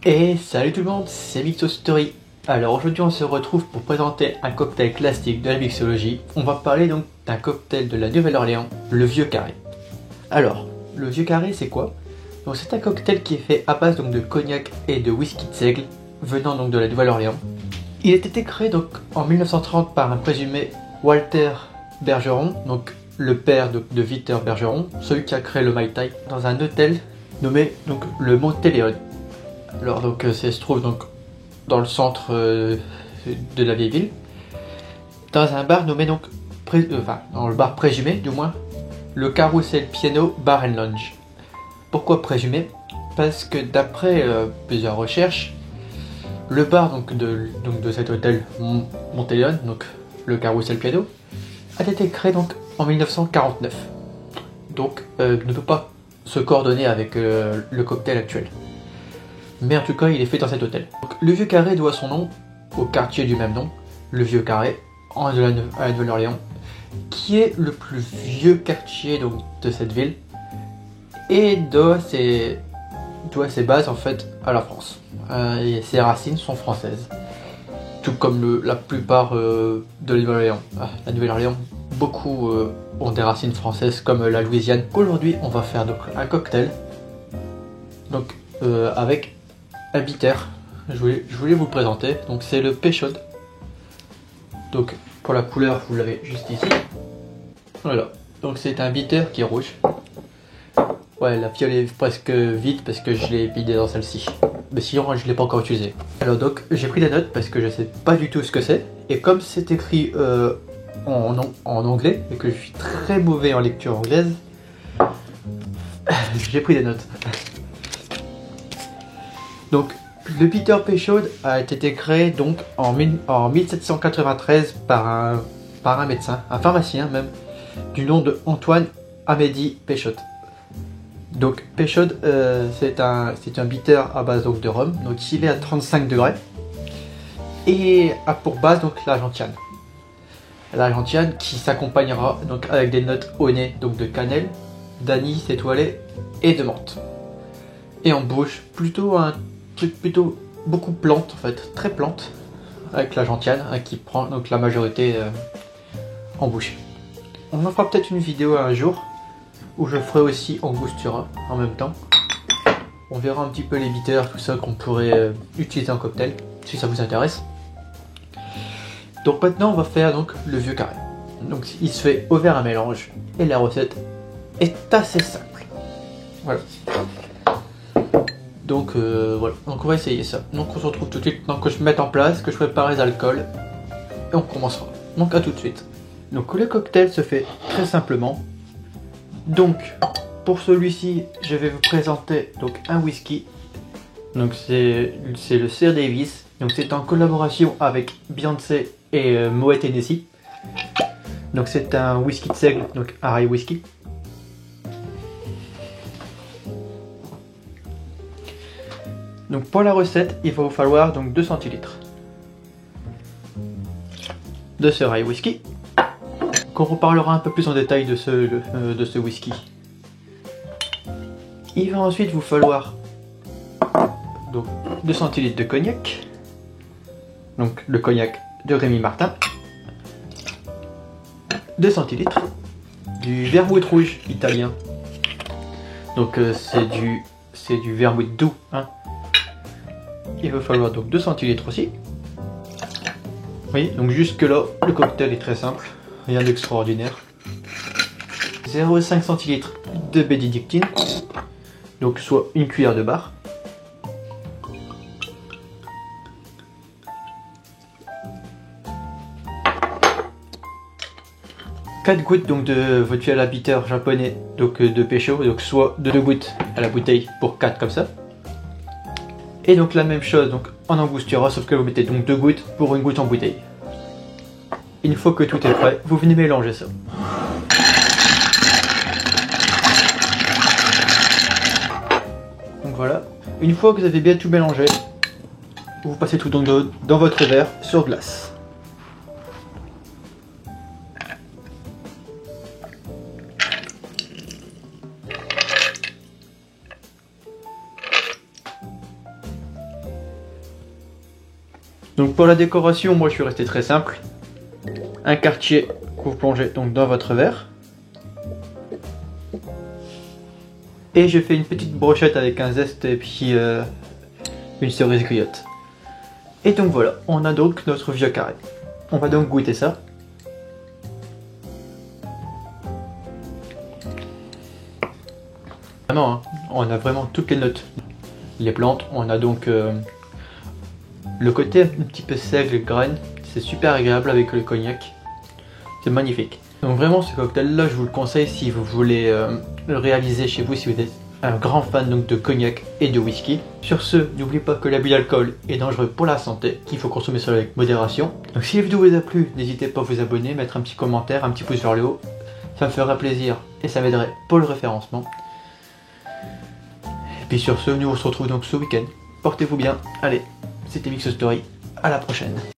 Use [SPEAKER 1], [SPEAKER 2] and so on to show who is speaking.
[SPEAKER 1] Et salut tout le monde, c'est Mixostory. Alors aujourd'hui on se retrouve pour présenter un cocktail classique de la mixologie. On va parler donc d'un cocktail de la Nouvelle-Orléans, le Vieux Carré. Alors, le Vieux Carré c'est quoi? Donc c'est un cocktail qui est fait à base donc de cognac et de whisky de seigle, venant donc de la Nouvelle-Orléans. Il a été créé donc en 1930 par un présumé Walter Bergeron, donc le père de Victor Bergeron, celui qui a créé le Mai Tai, dans un hôtel nommé donc le Montéléon. Alors donc ça se trouve donc dans le centre de la vieille ville, dans un bar nommé donc, dans le bar présumé du moins, le Carousel Piano Bar and Lounge. Pourquoi présumé? Parce que d'après plusieurs recherches, le bar donc de cet hôtel Montéléon, donc le Carousel Piano, a été créé donc en 1949. Donc ne peut pas se coordonner avec le cocktail actuel. Mais en tout cas, il est fait dans cet hôtel. Donc, le Vieux Carré doit son nom au quartier du même nom, le Vieux Carré, à la Nouvelle-Orléans, qui est le plus vieux quartier donc, de cette ville et doit ses bases en fait à la France. Et ses racines sont françaises, tout comme la plupart de la Nouvelle-Orléans. La Nouvelle-Orléans, beaucoup ont des racines françaises comme la Louisiane. Aujourd'hui, on va faire donc un cocktail donc avec un bitter. Je voulais vous le présenter. Donc c'est le Peychaud. Donc pour la couleur, vous l'avez juste ici. Voilà. Donc c'est un bitter qui est rouge. Ouais, la fiole est presque vide parce que je l'ai vidé dans celle-ci. Mais sinon, je l'ai pas encore utilisé. Alors donc j'ai pris des notes parce que je sais pas du tout ce que c'est. Et comme c'est écrit en anglais et que je suis très mauvais en lecture anglaise, j'ai pris des notes. Donc, le bitter Peychaud a été créé donc en 1793 par un médecin, un pharmacien même, du nom de Antoine Amédée Peychaud. Donc Peychaud, c'est un bitter à base donc, de rhum, donc il est à 35 degrés, et a pour base donc la gentiane. La gentiane qui s'accompagnera donc avec des notes au nez, donc de cannelle, d'anis étoilé et de menthe. Et en bouche, plutôt beaucoup plante en fait, très plante, avec la gentiane qui prend donc la majorité en bouche. On en fera peut-être une vidéo un jour où je ferai aussi Angostura en même temps. On verra un petit peu les bitters, tout ça qu'on pourrait utiliser en cocktail si ça vous intéresse. Donc maintenant on va faire donc le Vieux Carré. Donc il se fait au verre un mélange et la recette est assez simple. Voilà. Donc voilà, donc on va essayer ça. Donc on se retrouve tout de suite, donc que je mette en place, que je prépare les alcools et on commencera. Donc à tout de suite. Donc le cocktail se fait très simplement. Donc pour celui-ci, je vais vous présenter donc un whisky. Donc c'est le Sir Davis. Donc c'est en collaboration avec Beyoncé et Moet Hennessy. Donc c'est un whisky de seigle, donc un rye whisky. Donc pour la recette, il va vous falloir donc 2 centilitres de ce rye whisky. Qu'on reparlera un peu plus en détail de ce whisky. Il va ensuite vous falloir donc 2 centilitres de cognac. Donc le cognac de Rémy Martin. 2 centilitres du vermouth rouge italien. Donc c'est du vermouth doux. Hein. Il va falloir donc 2 centilitres aussi. Oui, donc jusque là, le cocktail est très simple, rien d'extraordinaire. 0,5 centilitres de bénédictine, donc soit une cuillère de bar. Quatre gouttes donc de votre fiole à bitter japonais, donc de Peychaud, donc soit de 2 gouttes à la bouteille pour 4 comme ça. Et donc la même chose donc en angostura, sauf que vous mettez donc 2 gouttes pour 1 goutte en bouteille. Une fois que tout est prêt, vous venez mélanger ça. Donc voilà, une fois que vous avez bien tout mélangé, vous passez tout donc dans votre verre sur glace. Donc pour la décoration, moi je suis resté très simple. Un quartier que vous plongez donc dans votre verre. Et je fais une petite brochette avec un zeste et puis une cerise griotte. Et donc voilà, on a donc notre vieux carré. On va donc goûter ça. Vraiment, hein, on a vraiment toutes les notes. Les plantes, on a donc le côté un petit peu sec, les graines. C'est super agréable avec le cognac. C'est magnifique. Donc vraiment ce cocktail là je vous le conseille si vous voulez le réaliser chez vous, si vous êtes un grand fan donc de cognac et de whisky. Sur ce, n'oubliez pas que l'abus d'alcool est dangereux pour la santé, qu'il faut consommer cela avec modération. Donc si la vidéo vous a plu, n'hésitez pas à vous abonner, mettre un petit commentaire, un petit pouce vers le haut. Ça me ferait plaisir et ça m'aiderait pour le référencement. Et puis sur ce, nous on se retrouve donc ce week-end. Portez-vous bien. Allez, c'était Mixo Story. À la prochaine.